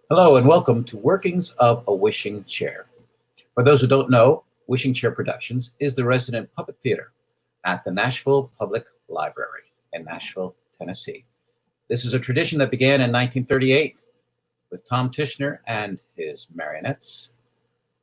Hello and welcome to Workings of a Wishing Chair. For those who don't know, Wishing Chair Productions is the resident puppet theater at the Nashville Public Library in Nashville, Tennessee. This is a tradition that began in 1938 with Tom Tishner and his marionettes.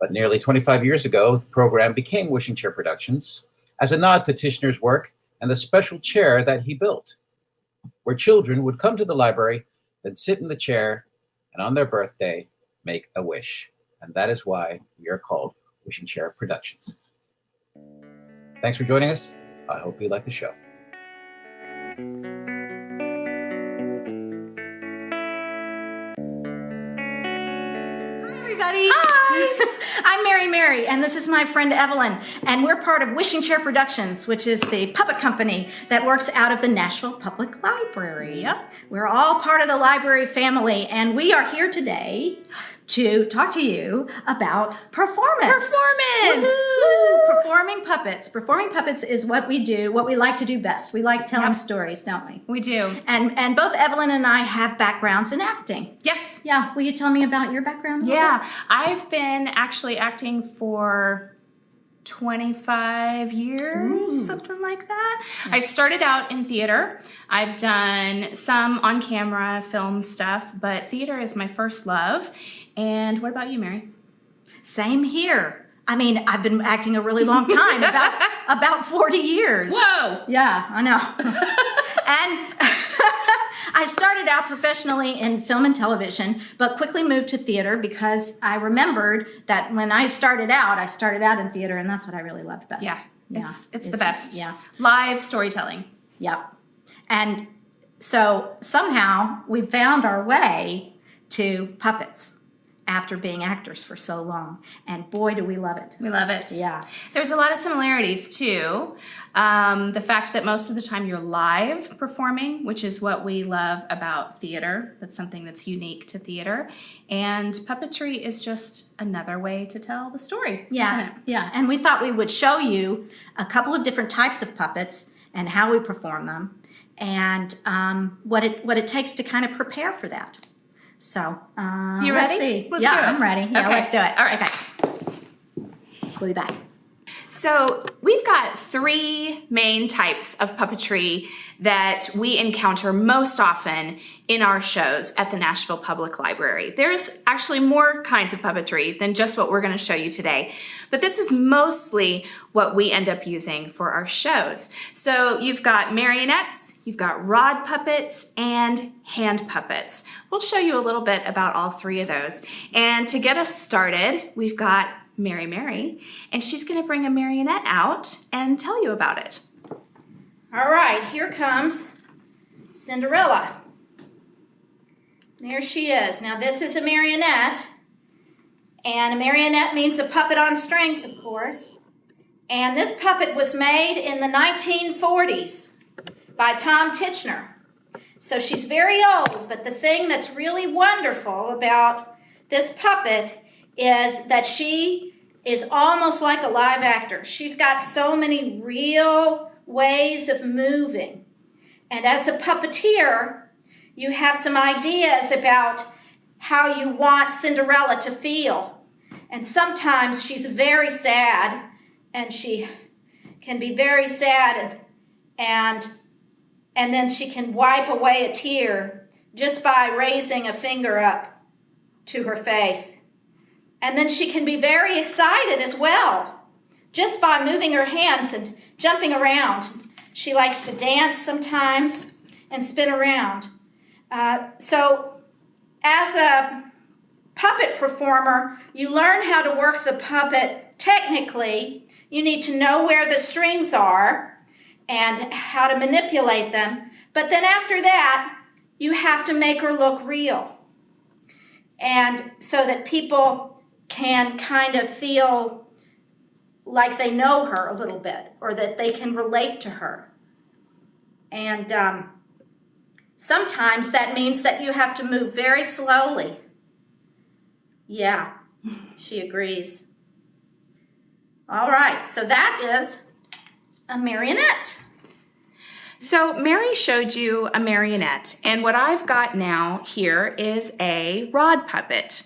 But nearly 25 years ago, the program became Wishing Chair Productions as a nod to Tishner's work and the special chair that he built, where children would come to the library, then sit in the chair, and on their birthday, make a wish. And that is why we are called Wishing Chair Productions. Thanks for joining us. I hope you like the show. Hi, everybody. Hi. I'm Mary, and this is my friend Evelyn, and we're part of Wishing Chair Productions, which is the puppet company that works out of the Nashville Public Library. Yep. We're all part of the library family, and we are here today to talk to you about performance. Woohoo! Performing puppets. Performing puppets is what we do, what we like to do best. We like telling stories, don't we? We do. And both Evelyn and I have backgrounds in acting. Yes. Yeah, will you tell me about your background a little Yeah. bit? I've been actually acting for 25 years, something like that. I started out in theater. I've done some on-camera film stuff, but theater is my first love. And what about you, Mary? Same here. I mean, I've been acting a really long time, about 40 years. Whoa! Yeah, I know. And I started out professionally in film and television, but quickly moved to theater because I remembered that when I started out in theater, and that's what I really loved best. Yeah. Yeah. It's the best. Yeah. Live storytelling. Yep. And so somehow we found our way to puppets after being actors for so long. And boy, do we love it. We love it. Yeah. There's a lot of similarities too. The fact that most of the time you're live performing, which is what we love about theater. That's something that's unique to theater. And puppetry is just another way to tell the story. Yeah. Isn't it? Yeah. And we thought we would show you a couple of different types of puppets and how we perform them and what it takes to kind of prepare for that. So, You let's ready? see. Let's yeah, do it. I'm ready. Yeah, Okay. let's do it. All right. Okay. We'll be back. So we've got three main types of puppetry that we encounter most often in our shows at the Nashville Public Library. There's actually more kinds of puppetry than just what we're going to show you today, but this is mostly what we end up using for our shows. So you've got marionettes, you've got rod puppets, and hand puppets. We'll show you a little bit about all three of those. And to get us started, we've got Mary, and she's going to bring a marionette out and tell you about it. All right, here comes Cinderella. There she is. Now, this is a marionette, and a marionette means a puppet on strings, of course. And this puppet was made in the 1940s by Tom Tishner. So she's very old, but the thing that's really wonderful about this puppet is that she is almost like a live actor. She's got so many real ways of moving. And as a puppeteer, you have some ideas about how you want Cinderella to feel. And sometimes she's very sad, and she can be very sad, and then she can wipe away a tear just by raising a finger up to her face. And then she can be very excited as well, just by moving her hands and jumping around. She likes to dance sometimes and spin around. So as a puppet performer, you learn how to work the puppet technically. You need to know where the strings are and how to manipulate them. But then after that, you have to make her look real. And so that people can kind of feel like they know her a little bit or that they can relate to her. And sometimes that means that you have to move very slowly. Yeah, she agrees. All right, so that is a marionette. So Mary showed you a marionette, and what I've got now here is a rod puppet.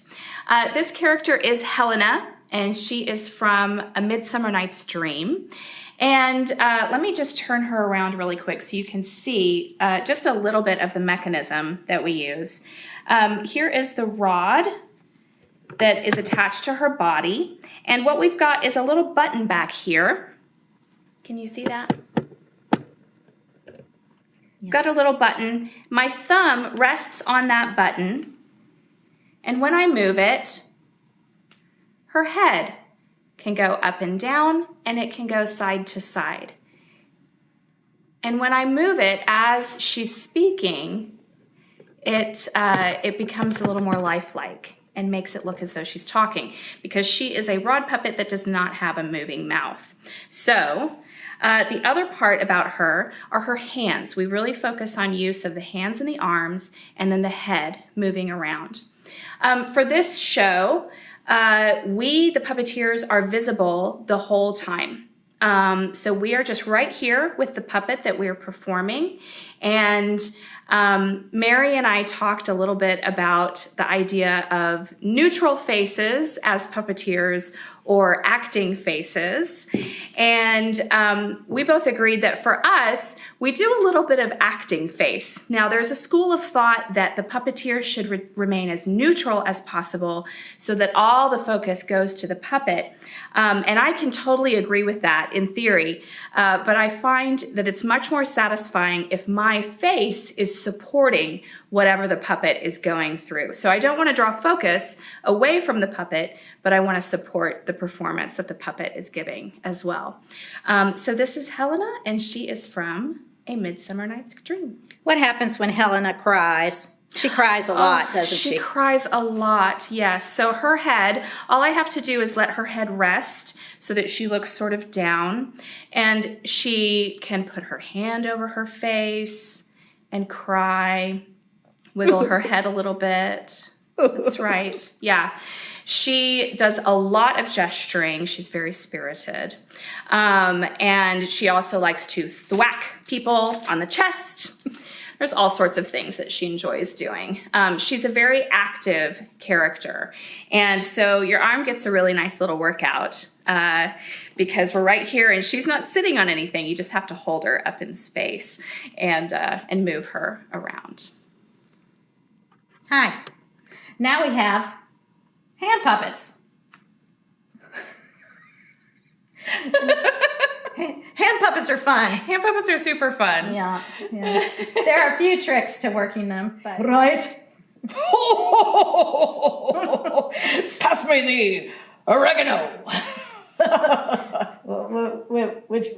This character is Helena, and she is from A Midsummer Night's Dream. And let me just turn her around really quick so you can see just a little bit of the mechanism that we use. Here is the rod that is attached to her body. And what we've got is a little button back here. Can you see that? Got a little button. My thumb rests on that button, and when I move it, her head can go up and down, and it can go side to side. And when I move it as she's speaking, it becomes a little more lifelike and makes it look as though she's talking, because she is a rod puppet that does not have a moving mouth. So the other part about her are her hands. We really focus on use of the hands and the arms, and then the head moving around. For this show, we, the puppeteers, are visible the whole time. So we are just right here with the puppet that we're performing. And Mary and I talked a little bit about the idea of neutral faces as puppeteers, or acting faces. And we both agreed that for us, we do a little bit of acting face. Now, there's a school of thought that the puppeteer should remain as neutral as possible so that all the focus goes to the puppet. And I can totally agree with that in theory, but I find that it's much more satisfying if my face is supporting whatever the puppet is going through. So I don't want to draw focus away from the puppet, but I want to support the performance that the puppet is giving as well. So this is Helena, and she is from A Midsummer Night's Dream. What happens when Helena cries? She cries a lot, doesn't she? She cries a lot, yes. So her head, all I have to do is let her head rest so that she looks sort of down, and she can put her hand over her face and cry, wiggle her head a little bit. That's right, yeah. She does a lot of gesturing. She's very spirited. And she also likes to thwack people on the chest. There's all sorts of things that she enjoys doing. She's a very active character. And so your arm gets a really nice little workout because we're right here and she's not sitting on anything. You just have to hold her up in space and move her around. Hi. Now we have hand puppets. Hand puppets are fun. Hand puppets are super fun. Yeah. There are a few tricks to working them. But. Right? Pass me the oregano.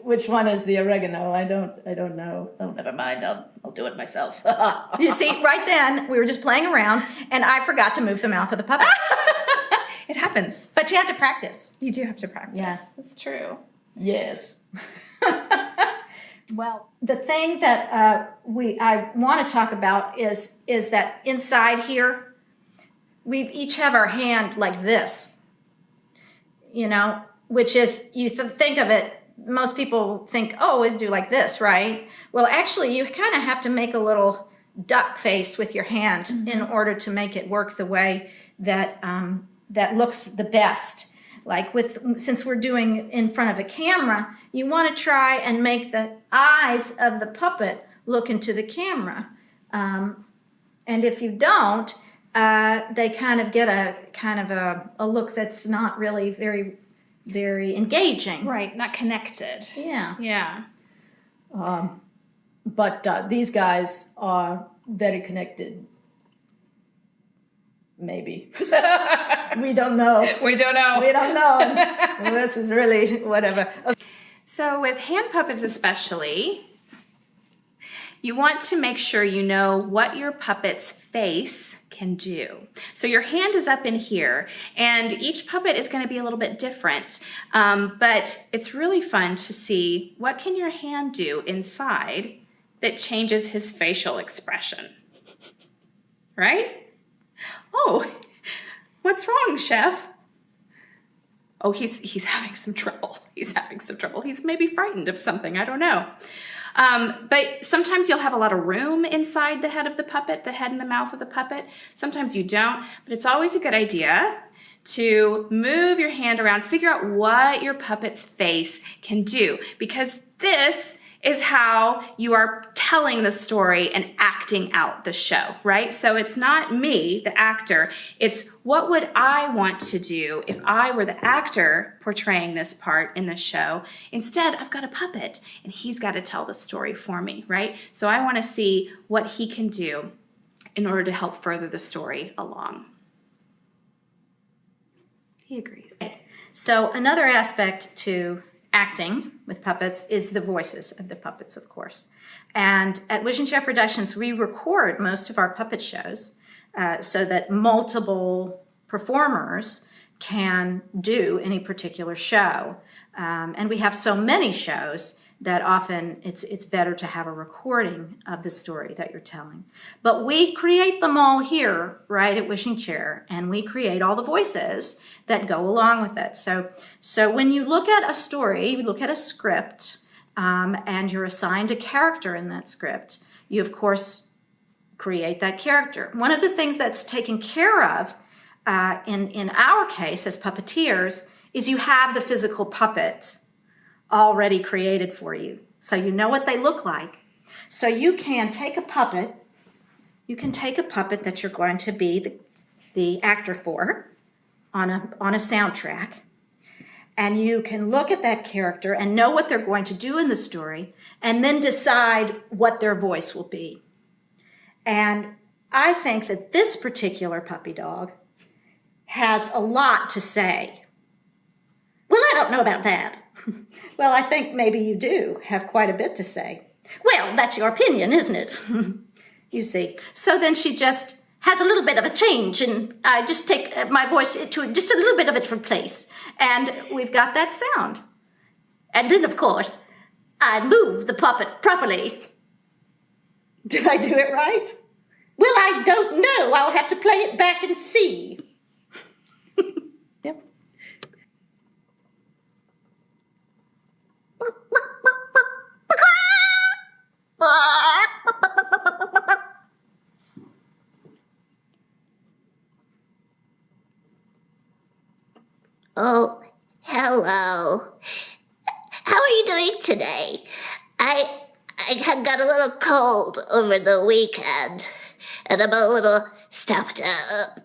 Which one is the oregano? I don't know. Oh, never mind. I'll do it myself. You see, right then we were just playing around, and I forgot to move the mouth of the puppet. It happens. But you have to practice. You do have to practice. Yes. That's true. Yes. Well, the thing that I want to talk about is that inside here, we each have our hand like this, which is, you think of it, most people think, oh, it'd do like this, right? Well, actually, you kind of have to make a little duck face with your hand in order to make it work the way that that looks the best. Like since we're doing in front of a camera, you want to try and make the eyes of the puppet look into the camera. And if you don't, they kind of get a look that's not really very, very engaging. Right, not connected. Yeah. Yeah. But these guys are very connected. Maybe. We don't know. We don't know. We don't know. This is really whatever. Okay. So with hand puppets especially, you want to make sure you know what your puppet's face can do. So your hand is up in here, and each puppet is going to be a little bit different, but it's really fun to see what can your hand do inside that changes his facial expression, right? Oh, what's wrong, Chef? Oh, he's having some trouble. He's having some trouble. He's maybe frightened of something. I don't know. But sometimes you'll have a lot of room inside the head of the puppet, the head and the mouth of the puppet. Sometimes you don't, but it's always a good idea to move your hand around, figure out what your puppet's face can do, because this is how you are telling the story and acting out the show, right? So it's not me, the actor, it's what would I want to do if I were the actor portraying this part in the show. Instead, I've got a puppet and he's got to tell the story for me, right? So I want to see what he can do in order to help further the story along. He agrees. So another aspect to acting with puppets is the voices of the puppets, of course. And at Wishing Chair Productions, we record most of our puppet shows so that multiple performers can do any particular show. And we have so many shows that often it's better to have a recording of the story that you're telling. But we create them all here, right, at Wishing Chair, and we create all the voices that go along with it. So when you look at a story, you look at a script, and you're assigned a character in that script, you, of course, create that character. One of the things that's taken care of in our case as puppeteers is you have the physical puppet already created for you. So you know what they look like. So you can take a puppet, that you're going to be the actor for on a soundtrack, and you can look at that character and know what they're going to do in the story, and then decide what their voice will be. And I think that this particular puppy dog has a lot to say. Well, I don't know about that. Well, I think maybe you do have quite a bit to say. Well, that's your opinion, isn't it? You see. So then she just has a little bit of a change, and I just take my voice to just a little bit of a different place. And we've got that sound. And then, of course, I move the puppet properly. Did I do it right? Well, I don't know. I'll have to play it back and see. Yep. Oh, hello. How are you doing today? I got a little cold over the weekend, and I'm a little stuffed up.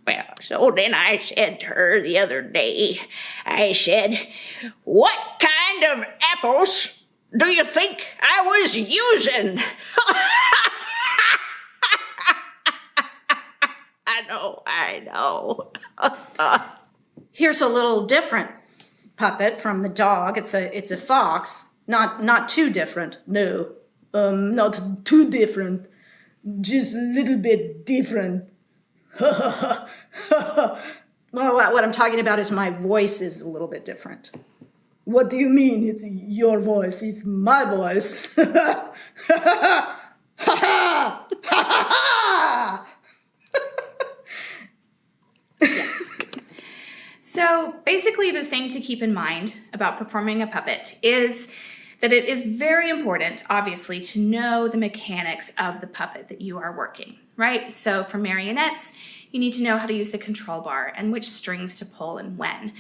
Well, so then I said to her the other day, I said, "What kind of apples do you think I was using?" I know. Here's a little different puppet from the dog. It's a fox. Not too different. No, not too different. Just a little bit different. Well, what I'm talking about is my voice is a little bit different. What do you mean? It's your voice. It's my voice. So basically the thing to keep in mind about performing a puppet is that it is very important, obviously, to know the mechanics of the puppet that you are working, right? So for marionettes, you need to know how to use the control bar and which strings to pull and when.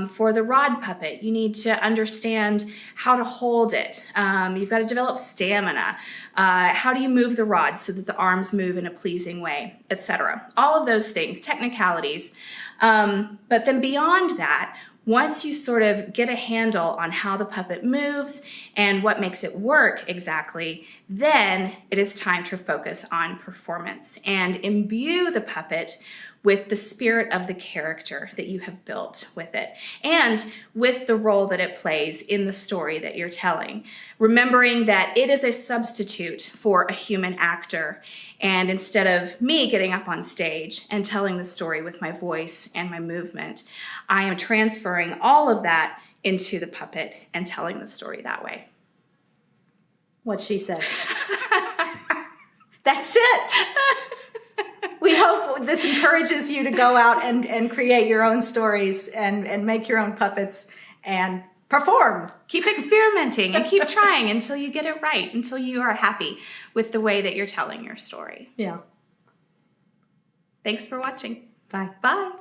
For the rod puppet, you need to understand how to hold it. You've got to develop stamina. How do you move the rod so that the arms move in a pleasing way, etc. All of those things, technicalities. But then beyond that, once you sort of get a handle on how the puppet moves and what makes it work exactly, then it is time to focus on performance and imbue the puppet with the spirit of the character that you have built with it and with the role that it plays in the story that you're telling. Remembering that it is a substitute for a human actor, and instead of me getting up on stage and telling the story with my voice and my movement, I am transferring all of that into the puppet and telling the story that way. What she said. That's it. We hope this encourages you to go out and create your own stories and make your own puppets and perform. Keep experimenting and keep trying until you get it right, until you are happy with the way that you're telling your story. Yeah. Thanks for watching. Bye. Bye.